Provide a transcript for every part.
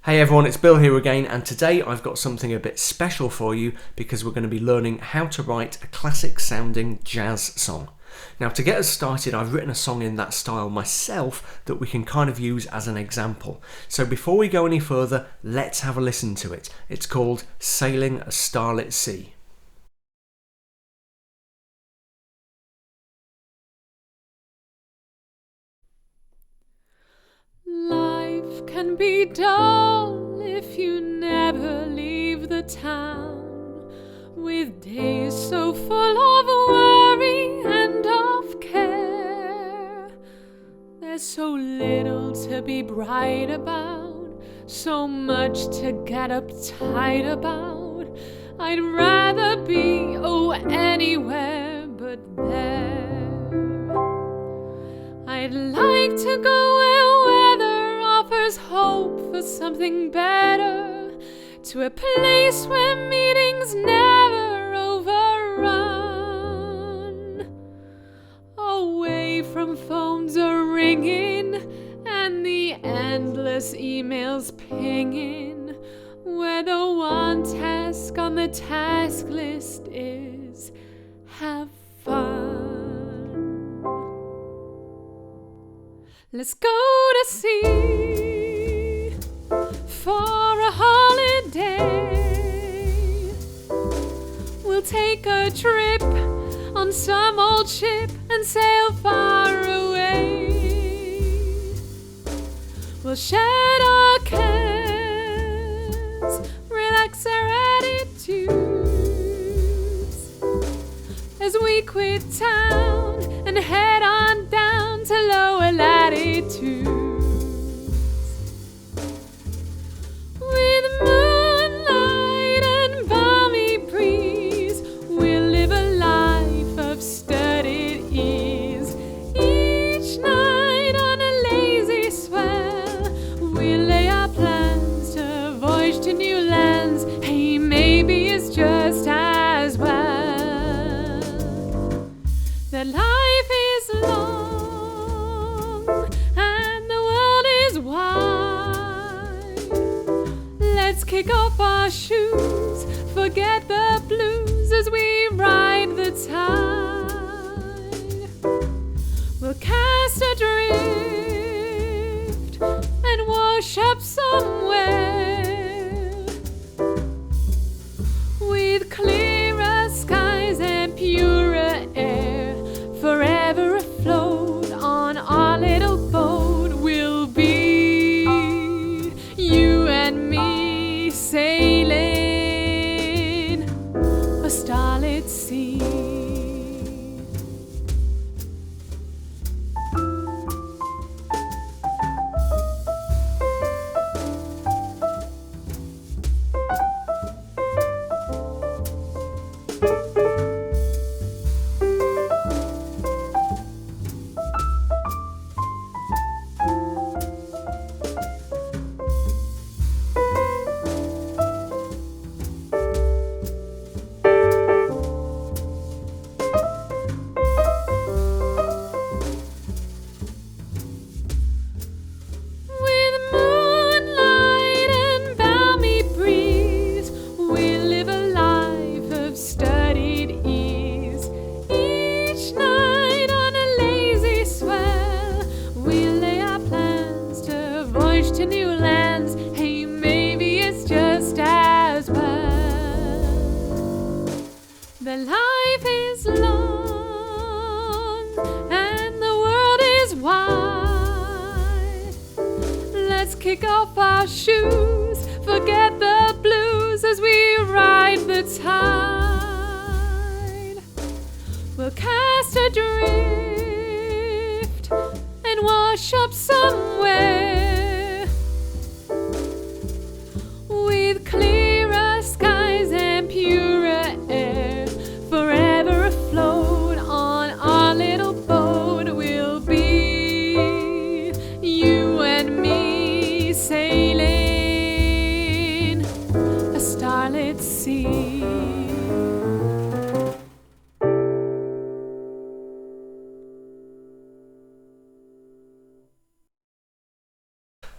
Hey everyone, it's Bill here again, and today I've got something a bit special for you because we're going to be learning how to write a classic sounding jazz song. Now, to get us started, I've written a song in that style myself that we can kind of use as an example. So before we go any further, let's have a listen to it. It's called Sailing a Starlit Sea. Life can be dull if you never leave the town, with days so full of worry and of care. There's so little to be bright about, so much to get uptight about. I'd rather be, anywhere but there. I'd like to go where weather offers hope for something better, to a place where meetings never overrun, away from phones a-ringing and the endless emails pinging, where the one task on the task list is have fun. Let's go to sea for a holiday. We'll take a trip on some old ship and sail far away. We'll shed our cares, relax our attitudes as we quit town and head on down to lower latitudes. With moonlight and balmy breeze, we'll live a life of studied ease. Each night on a lazy swell, we'll lay our plans to voyage to new lands. Hey, maybe it's just as well that life is long and the world is wide. Let's kick off our shoes, forget the blues as we ride the tide. We'll cast adrift and wash up somewhere with clearer skies and purer air. Forever afloat on our little boat, we'll be you and me sailing a starlit sea. To new lands, hey, maybe it's just as well. The life is long and the world is wide. Let's kick off our shoes, forget the blues as we ride the tide. We'll cast adrift and wash up somewhere with clearer skies and purer air. Forever afloat on our little boat, we'll be you and me sailing a starlit sea.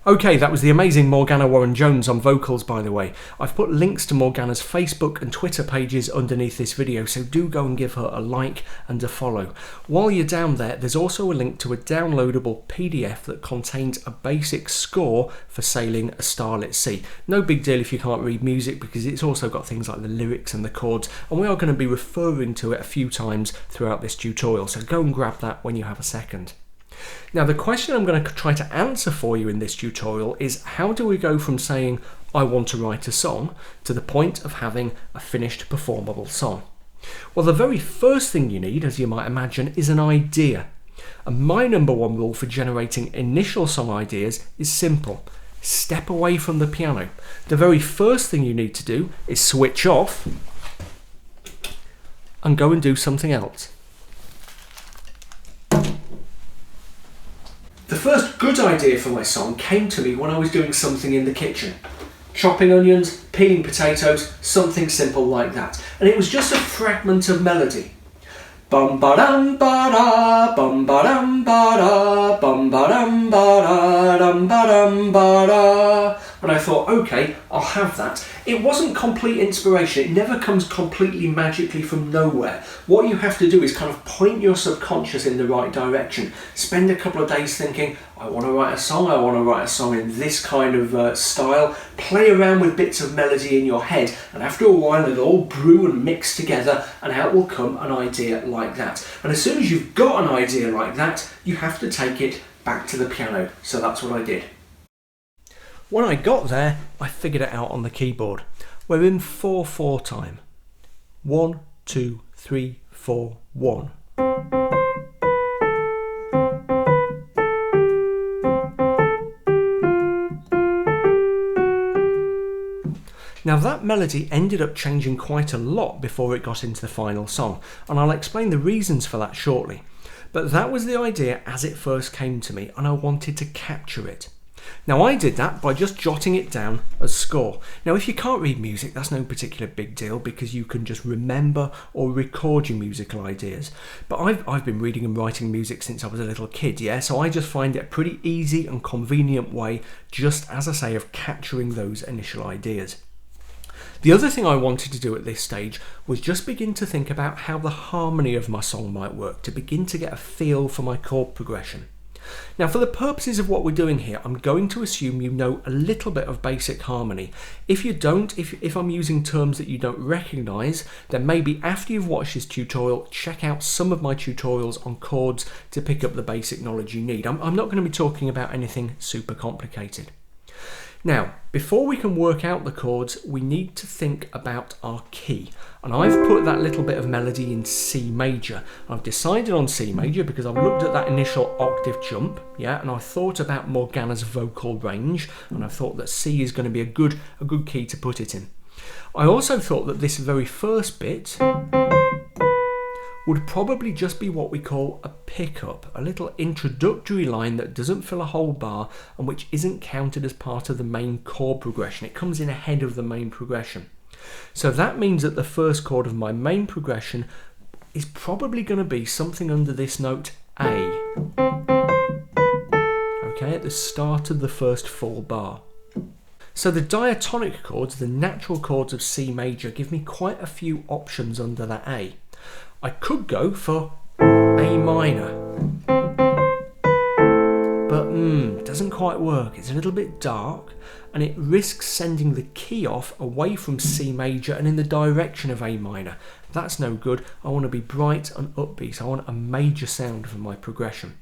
Okay, that was the amazing Morgana Warren-Jones on vocals, by the way. I've put links to Morgana's Facebook and Twitter pages underneath this video, so do go and give her a like and a follow. While you're down there, there's also a link to a downloadable PDF that contains a basic score for sailing a starlit sea. No big deal if you can't read music, because it's also got things like the lyrics and the chords, and we are going to be referring to it a few times throughout this tutorial, so go and grab that when you have a second. Now, the question I'm going to try to answer for you in this tutorial is, how do we go from saying I want to write a song to the point of having a finished performable song? Well, the very first thing you need, as you might imagine, is an idea. And my number one rule for generating initial song ideas is simple: step away from the piano. The very first thing you need to do is switch off and go and do something else. The first good idea for my song came to me when I was doing something in the kitchen. Chopping onions, peeling potatoes, something simple like that. And it was just a fragment of melody. Bum ba dum ba da, bum ba dum ba da, bum ba dum ba da, dum ba dum ba da. And I thought, okay, I'll have that. It wasn't complete inspiration. It never comes completely magically from nowhere. What you have to do is kind of point your subconscious in the right direction. Spend a couple of days thinking, I want to write a song in this kind of style. Play around with bits of melody in your head, and after a while it'll all brew and mix together, and out will come an idea like that. And as soon as you've got an idea like that, you have to take it back to the piano. So that's what I did. When I got there, I figured it out on the keyboard. We're in 4/4 time. 1, 2, 3, 4, 1. Now, that melody ended up changing quite a lot before it got into the final song, and I'll explain the reasons for that shortly. But that was the idea as it first came to me, and I wanted to capture it. Now, I did that by just jotting it down as score. Now, if you can't read music, that's no particular big deal, because you can just remember or record your musical ideas. But I've been reading and writing music since I was a little kid, yeah? So I just find it a pretty easy and convenient way, just as I say, of capturing those initial ideas. The other thing I wanted to do at this stage was just begin to think about how the harmony of my song might work, to begin to get a feel for my chord progression. Now, for the purposes of what we're doing here, I'm going to assume you know a little bit of basic harmony. If you don't, if I'm using terms that you don't recognise, then maybe after you've watched this tutorial, check out some of my tutorials on chords to pick up the basic knowledge you need. I'm not going to be talking about anything super complicated. Now, before we can work out the chords, we need to think about our key. And I've put that little bit of melody in C major. I've decided on C major because I've looked at that initial octave jump, yeah, and I thought about Morgana's vocal range, and I thought that C is going to be a good key to put it in. I also thought that this very first bit would probably just be what we call a pickup, a little introductory line that doesn't fill a whole bar and which isn't counted as part of the main chord progression. It comes in ahead of the main progression. So that means that the first chord of my main progression is probably going to be something under this note A. Okay, at the start of the first full bar. So the diatonic chords, the natural chords of C major, give me quite a few options under that A. I could go for A minor, but it doesn't quite work. It's a little bit dark, and it risks sending the key off away from C major and in the direction of A minor. That's no good. I want to be bright and upbeat. I want a major sound for my progression.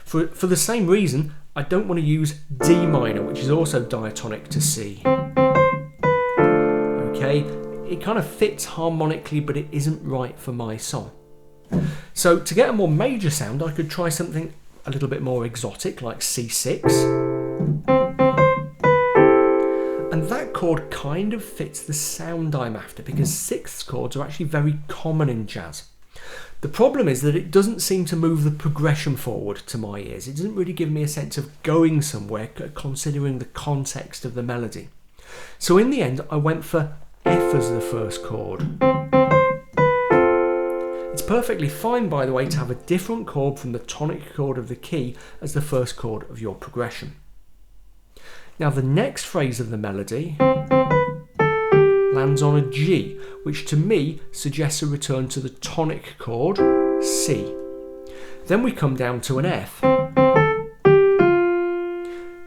For the same reason, I don't want to use D minor, which is also diatonic to C. Okay? It kind of fits harmonically, but it isn't right for my song. So to get a more major sound, I could try something a little bit more exotic, like C6. And that chord kind of fits the sound I'm after, because sixths chords are actually very common in jazz. The problem is that it doesn't seem to move the progression forward to my ears. It doesn't really give me a sense of going somewhere, considering the context of the melody. So in the end, I went for F as the first chord. It's perfectly fine, by the way, to have a different chord from the tonic chord of the key as the first chord of your progression. Now the next phrase of the melody lands on a G, which to me suggests a return to the tonic chord C. Then we come down to an F.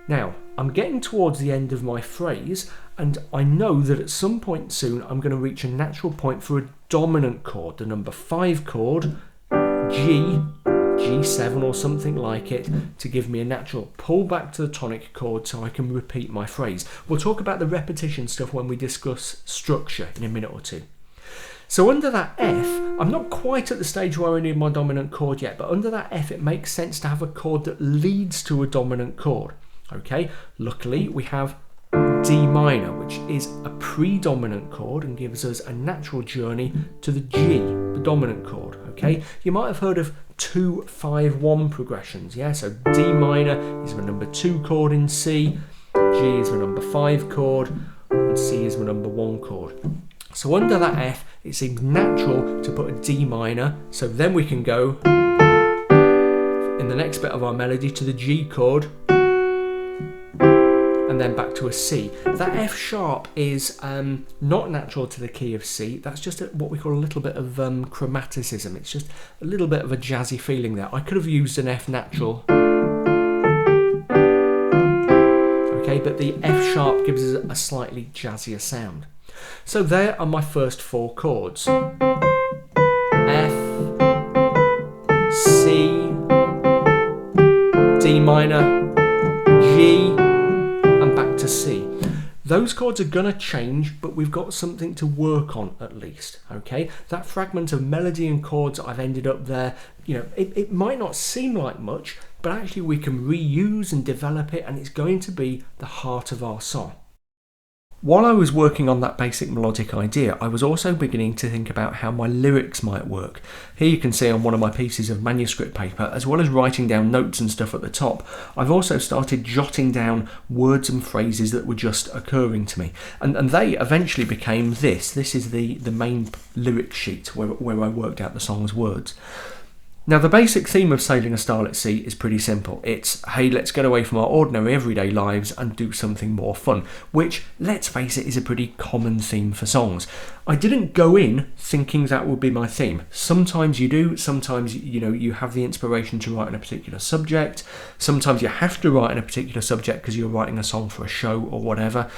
Now, I'm getting towards the end of my phrase, and I know that at some point soon I'm going to reach a natural point for a dominant chord, the number 5 chord, G, G7 or something like it, to give me a natural pull back to the tonic chord so I can repeat my phrase. We'll talk about the repetition stuff when we discuss structure in a minute or two. So under that F, I'm not quite at the stage where I need my dominant chord yet, but under that F it makes sense to have a chord that leads to a dominant chord. Okay, luckily we have D minor, which is a predominant chord and gives us a natural journey to the G, the dominant chord. Okay, you might have heard of 2-5-1 progressions. Yeah, so D minor is the number 2 chord in C, G is the number 5 chord, and C is the number 1 chord. So under that F, it seems natural to put a D minor, so then we can go in the next bit of our melody to the G chord, and then back to a C. That F sharp is not natural to the key of C. That's just what we call a little bit of chromaticism. It's just a little bit of a jazzy feeling there. I could have used an F natural. Okay, but the F sharp gives us a slightly jazzier sound. So there are my first 4 chords. F, C, D minor, G, and back to C. Those chords are going to change, but we've got something to work on at least, okay? That fragment of melody and chords I've ended up there, you know, it might not seem like much, but actually we can reuse and develop it, and it's going to be the heart of our song. While I was working on that basic melodic idea, I was also beginning to think about how my lyrics might work. Here you can see on one of my pieces of manuscript paper, as well as writing down notes and stuff at the top, I've also started jotting down words and phrases that were just occurring to me. And they eventually became this. This is the main lyric sheet where I worked out the song's words. Now the basic theme of Sailing a Starlit Sea is pretty simple. It's, hey, let's get away from our ordinary everyday lives and do something more fun, which, let's face it, is a pretty common theme for songs. I didn't go in thinking that would be my theme. Sometimes you do, sometimes you have the inspiration to write on a particular subject, sometimes you have to write on a particular subject because you're writing a song for a show or whatever.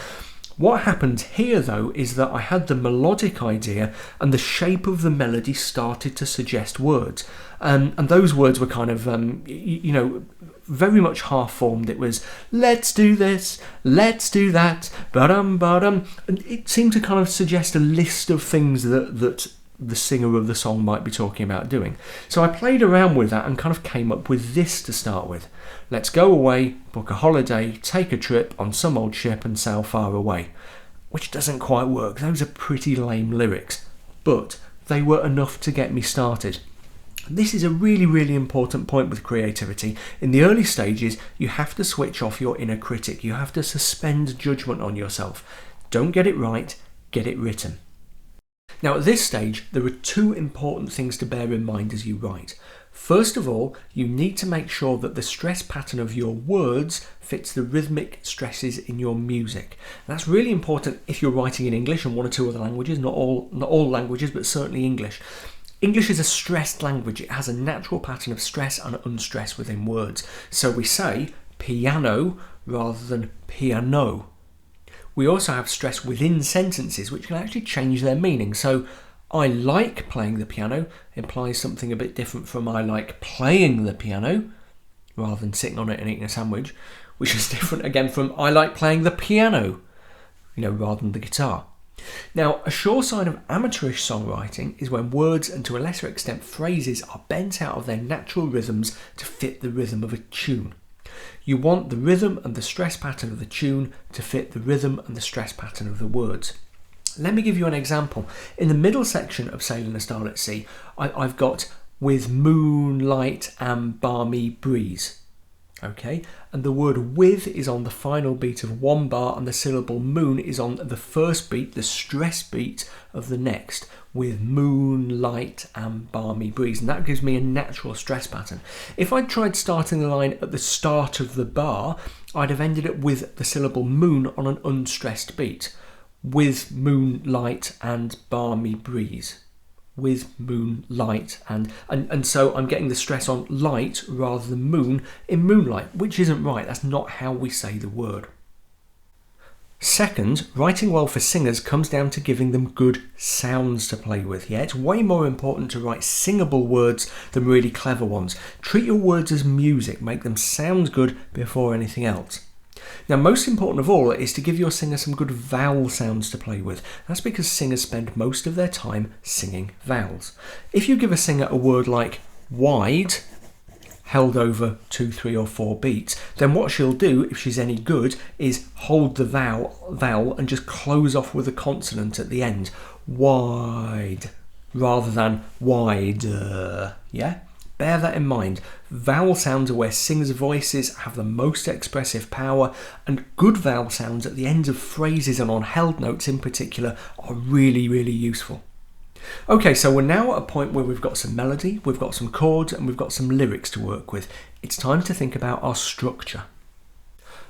What happened here though is that I had the melodic idea and the shape of the melody started to suggest words. And those words were kind of, very much half-formed. It was, let's do this, let's do that, ba-dum. And it seemed to kind of suggest a list of things that the singer of the song might be talking about doing. So I played around with that and kind of came up with this to start with. Let's go away, book a holiday, take a trip on some old ship and sail far away. Which doesn't quite work. Those are pretty lame lyrics. But they were enough to get me started. This is a really, really important point with creativity. In the early stages, you have to switch off your inner critic. You have to suspend judgment on yourself. Don't get it right, get it written. Now at this stage, there are 2 important things to bear in mind as you write. First of all, you need to make sure that the stress pattern of your words fits the rhythmic stresses in your music. And that's really important if you're writing in English and 1 or 2 other languages, not all languages, but certainly English. English is a stressed language. It has a natural pattern of stress and unstress within words. So we say piano rather than piano. We also have stress within sentences, which can actually change their meaning. So I like playing the piano implies something a bit different from I like playing the piano, rather than sitting on it and eating a sandwich, which is different again from I like playing the piano, rather than the guitar. Now, a sure sign of amateurish songwriting is when words and to a lesser extent phrases are bent out of their natural rhythms to fit the rhythm of a tune. You want the rhythm and the stress pattern of the tune to fit the rhythm and the stress pattern of the words. Let me give you an example. In the middle section of Sailing a Starlit Sea, I've got with moonlight and balmy breeze. Okay, and the word with is on the final beat of one bar, and the syllable moon is on the first beat, the stress beat of the next, with moonlight and balmy breeze, and that gives me a natural stress pattern. If I'd tried starting the line at the start of the bar, I'd have ended up with the syllable moon on an unstressed beat, with moonlight and balmy breeze. With moonlight and so I'm getting the stress on light rather than moon in moonlight, which isn't right. That's not how we say the word. Second, writing well for singers comes down to giving them good sounds to play with. Yeah, it's way more important to write singable words than really clever ones. Treat your words as music, make them sound good before anything else. Now, most important of all is to give your singer some good vowel sounds to play with. That's because singers spend most of their time singing vowels. If you give a singer a word like wide, held over 2, 3 or 4 beats, then what she'll do, if she's any good, is hold the vowel and just close off with a consonant at the end. Wide, rather than wider, yeah? Bear that in mind. Vowel sounds are where singers' voices have the most expressive power, and good vowel sounds at the ends of phrases and on held notes in particular are really, really useful. Okay, so we're now at a point where we've got some melody, we've got some chords, and we've got some lyrics to work with. It's time to think about our structure.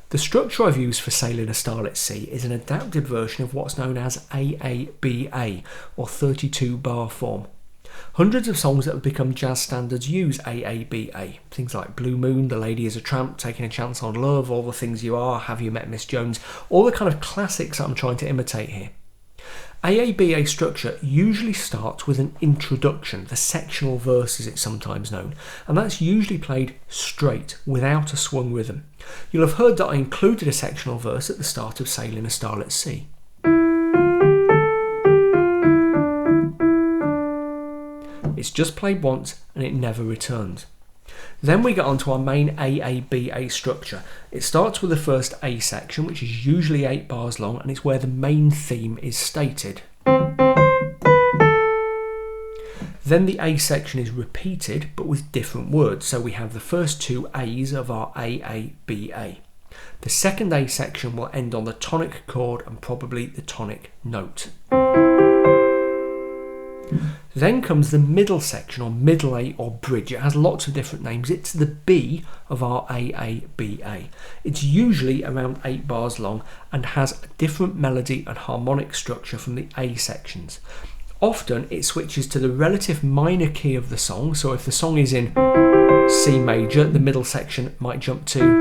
The structure I've used for Sailing a Starlit Sea is an adapted version of what's known as AABA, or 32 bar form. Hundreds of songs that have become jazz standards use AABA. Things like Blue Moon, The Lady is a Tramp, Taking a Chance on Love, All the Things You Are, Have You Met Miss Jones, all the kind of classics that I'm trying to imitate here. AABA structure usually starts with an introduction, the sectional verse as it's sometimes known, and that's usually played straight, without a swung rhythm. You'll have heard that I included a sectional verse at the start of Sailing a Starlit Sea. It's just played once and it never returns. Then we get on to our main AABA structure. It starts with the first A section, which is usually 8 bars long, and it's where the main theme is stated. Then the A section is repeated, but with different words. So we have the first 2 A's of our AABA. The second A section will end on the tonic chord and probably the tonic note. Then comes the middle section, or middle A, or bridge. It has lots of different names. It's the B of our AABA. It's usually around 8 bars long and has a different melody and harmonic structure from the A sections. Often it switches to the relative minor key of the song, so if the song is in C major, the middle section might jump to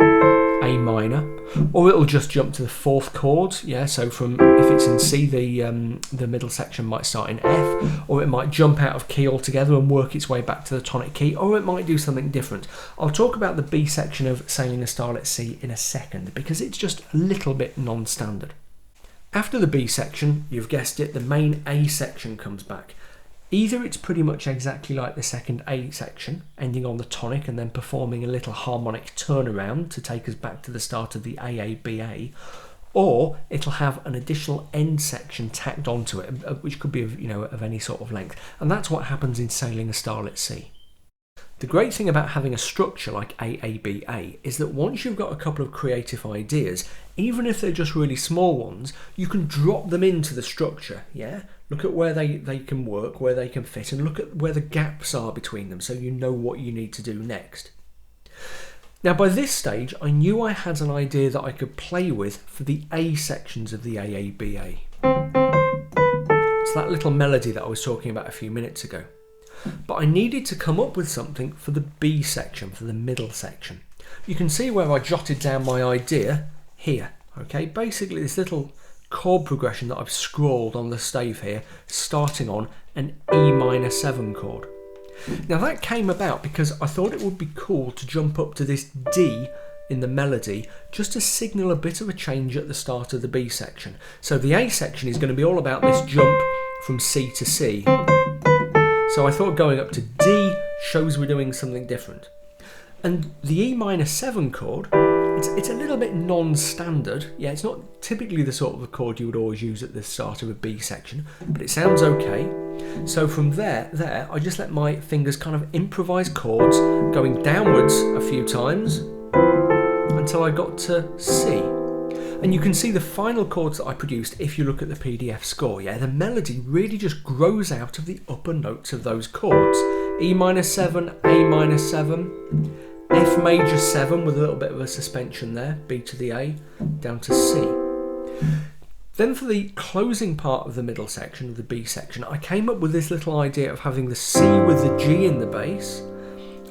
A minor, or it'll just jump to the 4th chord. Yeah, so from if it's in C, the middle section might start in F, or it might jump out of key altogether and work its way back to the tonic key, or it might do something different. I'll talk about the B section of Sailing a Starlit Sea in a second because it's just a little bit non-standard. After the B section, you've guessed it, the main A section comes back. Either it's pretty much exactly like the second A section, ending on the tonic and then performing a little harmonic turnaround to take us back to the start of the AABA, or it'll have an additional end section tacked onto it, which could be of any sort of length. And that's what happens in Sailing a Starlit Sea. The great thing about having a structure like AABA is that once you've got a couple of creative ideas, even if they're just really small ones, you can drop them into the structure, yeah? Look at where they can work, where they can fit, and look at where the gaps are between them so you know what you need to do next. Now by this stage, I knew I had an idea that I could play with for the A sections of the AABA. It's that little melody that I was talking about a few minutes ago. But I needed to come up with something for the B section, for the middle section. You can see where I jotted down my idea here. Okay, basically this little chord progression that I've scrawled on the stave here, starting on an E minor 7 chord. Now that came about because I thought it would be cool to jump up to this D in the melody just to signal a bit of a change at the start of the B section. So the A section is going to be all about this jump from C to C. So I thought going up to D shows we're doing something different. And the E minor 7 chord, it's a little bit non-standard. Yeah, it's not typically the sort of a chord you would always use at the start of a B section, but it sounds okay. So from there, I just let my fingers kind of improvise chords, going downwards a few times, until I got to C. And you can see the final chords that I produced if you look at the PDF score. Yeah, the melody really just grows out of the upper notes of those chords. E minor 7, A minor 7, F major 7 with a little bit of a suspension there, B to the A, down to C. Then for the closing part of the middle section, of the B section, I came up with this little idea of having the C with the G in the bass,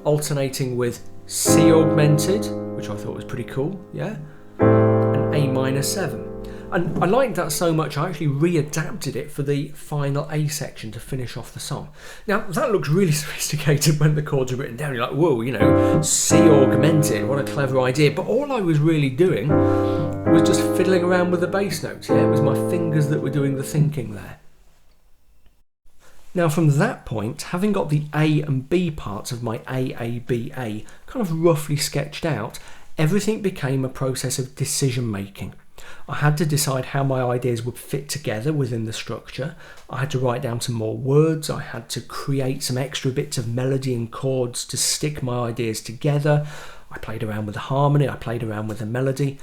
alternating with C augmented, which I thought was pretty cool, yeah, and A minor 7. And I liked that so much I actually readapted it for the final A section to finish off the song. Now that looks really sophisticated when the chords are written down. You're like, whoa, you know, C augmented, what a clever idea. But all I was really doing was just fiddling around with the bass notes. Yeah, it was my fingers that were doing the thinking there. Now from that point, having got the A and B parts of my AABA kind of roughly sketched out, everything became a process of decision making. I had to decide how my ideas would fit together within the structure. I had to write down some more words. I had to create some extra bits of melody and chords to stick my ideas together. I played around with the harmony. I played around with the melody.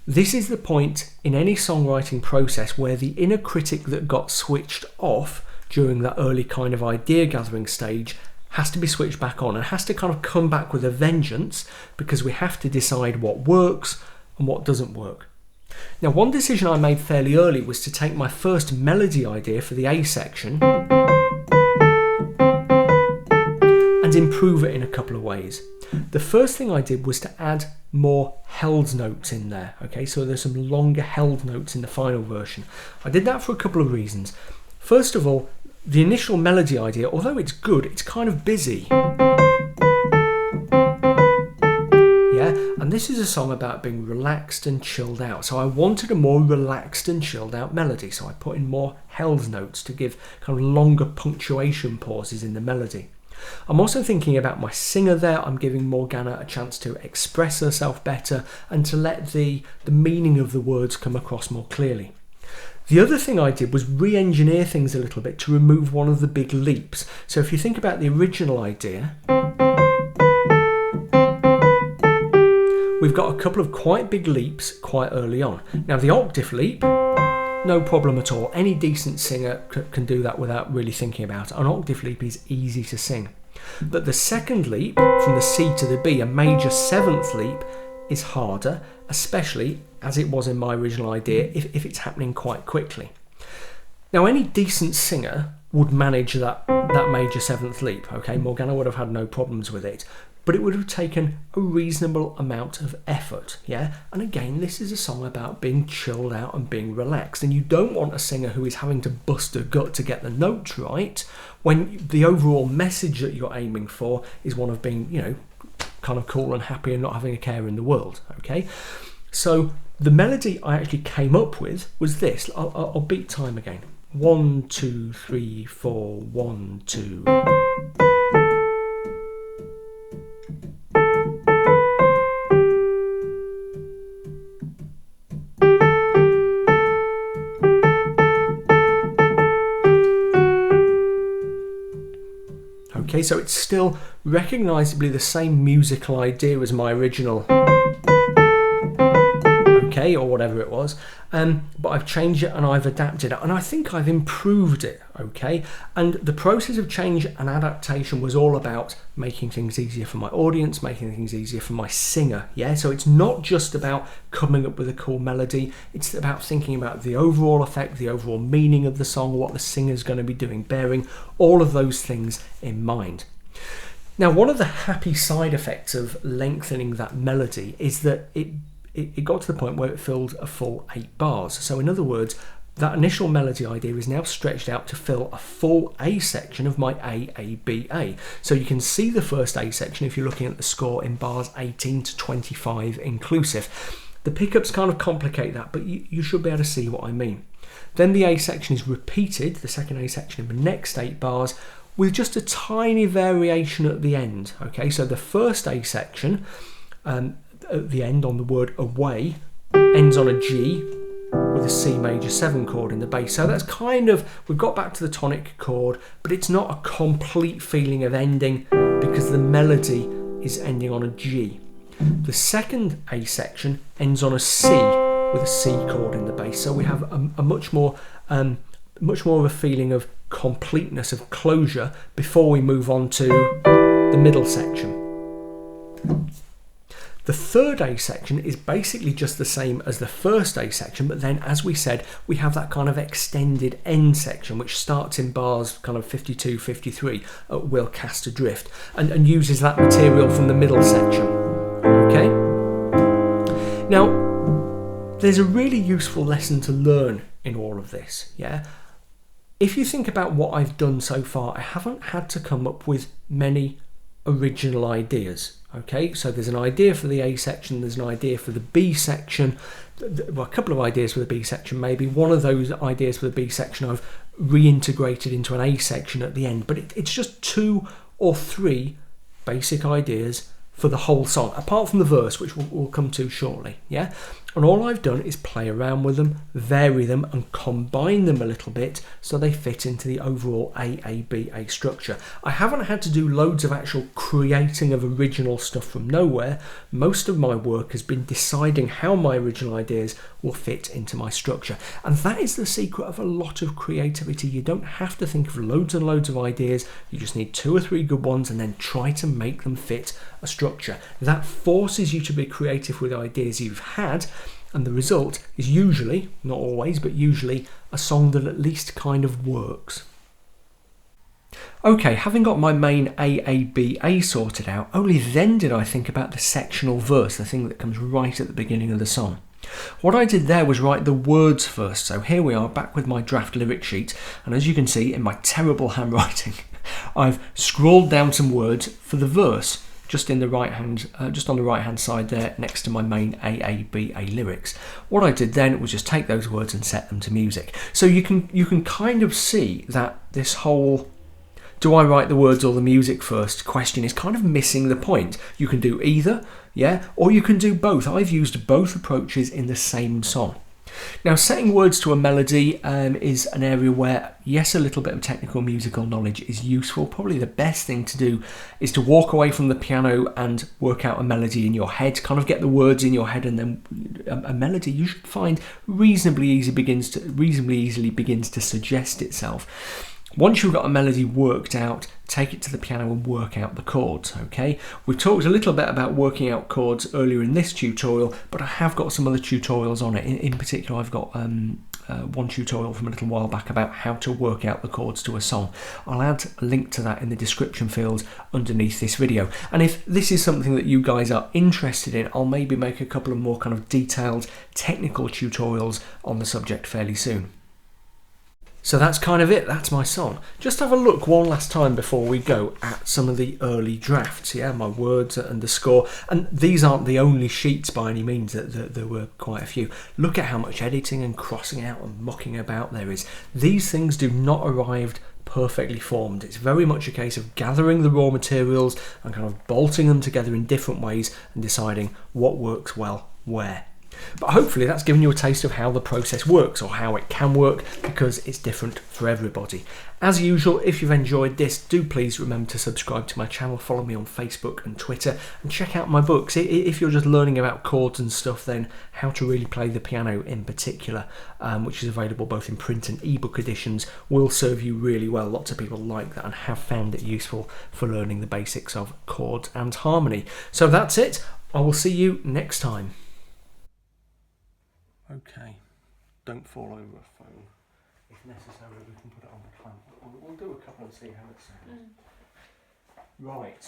This is the point in any songwriting process where the inner critic that got switched off during that early kind of idea gathering stage has to be switched back on and has to kind of come back with a vengeance, because we have to decide what works and what doesn't work. Now, one decision I made fairly early was to take my first melody idea for the A section and improve it in a couple of ways. The first thing I did was to add more held notes in there. Okay, so there's some longer held notes in the final version. I did that for a couple of reasons. First of all, the initial melody idea, although it's good, it's kind of busy. And this is a song about being relaxed and chilled out. So I wanted a more relaxed and chilled out melody. So I put in more held notes to give kind of longer punctuation pauses in the melody. I'm also thinking about my singer there. I'm giving Morgana a chance to express herself better and to let the meaning of the words come across more clearly. The other thing I did was re-engineer things a little bit to remove one of the big leaps. So if you think about the original idea, we've got a couple of quite big leaps quite early on. Now the octave leap, no problem at all. Any decent singer can do that without really thinking about it. An octave leap is easy to sing. But the second leap, from the C to the B, a major seventh leap, is harder, especially as it was in my original idea, if it's happening quite quickly. Now any decent singer would manage that major seventh leap, okay? Morgana would have had no problems with it. But it would have taken a reasonable amount of effort, yeah? And again, this is a song about being chilled out and being relaxed. And you don't want a singer who is having to bust her gut to get the notes right when the overall message that you're aiming for is one of being, you know, kind of cool and happy and not having a care in the world, okay? So the melody I actually came up with was this. I'll beat time again. 1, 2, 3, 4, 1, 2. Okay, so it's still recognisably the same musical idea as my original, okay, or whatever it was, but I've changed it and I've adapted it, and I think I've improved it, okay? And the process of change and adaptation was all about making things easier for my audience, making things easier for my singer, yeah? So it's not just about coming up with a cool melody, it's about thinking about the overall effect, the overall meaning of the song, what the singer's going to be doing, bearing all of those things in mind. Now, one of the happy side effects of lengthening that melody is that it got to the point where it filled a full 8 bars. So in other words, that initial melody idea is now stretched out to fill a full A section of my AABA. So you can see the first A section if you're looking at the score in bars 18 to 25 inclusive. The pickups kind of complicate that, but you should be able to see what I mean. Then the A section is repeated, the second A section in the next 8 bars, with just a tiny variation at the end. Okay, so the first A section at the end on the word away ends on a G with a C major 7 chord in the bass. So that's kind of, we've got back to the tonic chord, but it's not a complete feeling of ending because the melody is ending on a G. The second A section ends on a C with a C chord in the bass. So we have a much more of a feeling of completeness, of closure, before we move on to the middle section. The third A section is basically just the same as the first A section, but then, as we said, we have that kind of extended end section which starts in bars kind of 52, 53 at Will Cast Adrift and uses that material from the middle section. Okay? Now, there's a really useful lesson to learn in all of this, yeah? If you think about what I've done so far, I haven't had to come up with many original ideas. Okay, so there's an idea for the A section, there's an idea for the B section, well, a couple of ideas for the B section maybe. One of those ideas for the B section I've reintegrated into an A section at the end, but it's just 2 or 3 basic ideas for the whole song, apart from the verse, which we'll come to shortly, yeah? And all I've done is play around with them, vary them, and combine them a little bit so they fit into the overall AABA structure. I haven't had to do loads of actual creating of original stuff from nowhere. Most of my work has been deciding how my original ideas will fit into my structure. And that is the secret of a lot of creativity. You don't have to think of loads and loads of ideas. You just need 2 or 3 good ones and then try to make them fit a structure. That forces you to be creative with ideas you've had, and the result is usually, not always, but usually a song that at least kind of works. Okay, having got my main AABA sorted out, only then did I think about the sectional verse, the thing that comes right at the beginning of the song. What I did there was write the words first, so here we are back with my draft lyric sheet, and as you can see in my terrible handwriting, I've scrawled down some words for the verse, just on the right hand side there, next to my main AABA lyrics. What I did then was just take those words and set them to music. So you can kind of see that this whole do I write the words or the music first question is kind of missing the point. You can do either, yeah, or you can do both. I've used both approaches in the same song. Now, setting words to a melody is an area where, yes, a little bit of technical musical knowledge is useful. Probably the best thing to do is to walk away from the piano and work out a melody in your head, kind of get the words in your head, and then a melody you should find reasonably easily begins to suggest itself. Once you've got a melody worked out, take it to the piano and work out the chords, okay? We've talked a little bit about working out chords earlier in this tutorial, but I have got some other tutorials on it. In particular, I've got one tutorial from a little while back about how to work out the chords to a song. I'll add a link to that in the description field underneath this video. And if this is something that you guys are interested in, I'll maybe make a couple of more kind of detailed technical tutorials on the subject fairly soon. So that's kind of it, that's my song. Just have a look one last time before we go at some of the early drafts, yeah, my words and the score. And these aren't the only sheets by any means, there were quite a few. Look at how much editing and crossing out and mucking about there is. These things do not arrive perfectly formed. It's very much a case of gathering the raw materials and kind of bolting them together in different ways and deciding what works well where. But hopefully that's given you a taste of how the process works, or how it can work, because it's different for everybody. As usual, if you've enjoyed this, do please remember to subscribe to my channel, follow me on Facebook and Twitter, and check out my books. If you're just learning about chords and stuff, then how to really play the piano in particular, which is available both in print and ebook editions, will serve you really well. Lots of people like that and have found it useful for learning the basics of chords and harmony. So that's it. I will see you next time. Okay, don't fall over a phone. If necessary, we can put it on the clamp. We'll do a couple and see how it sounds. Right.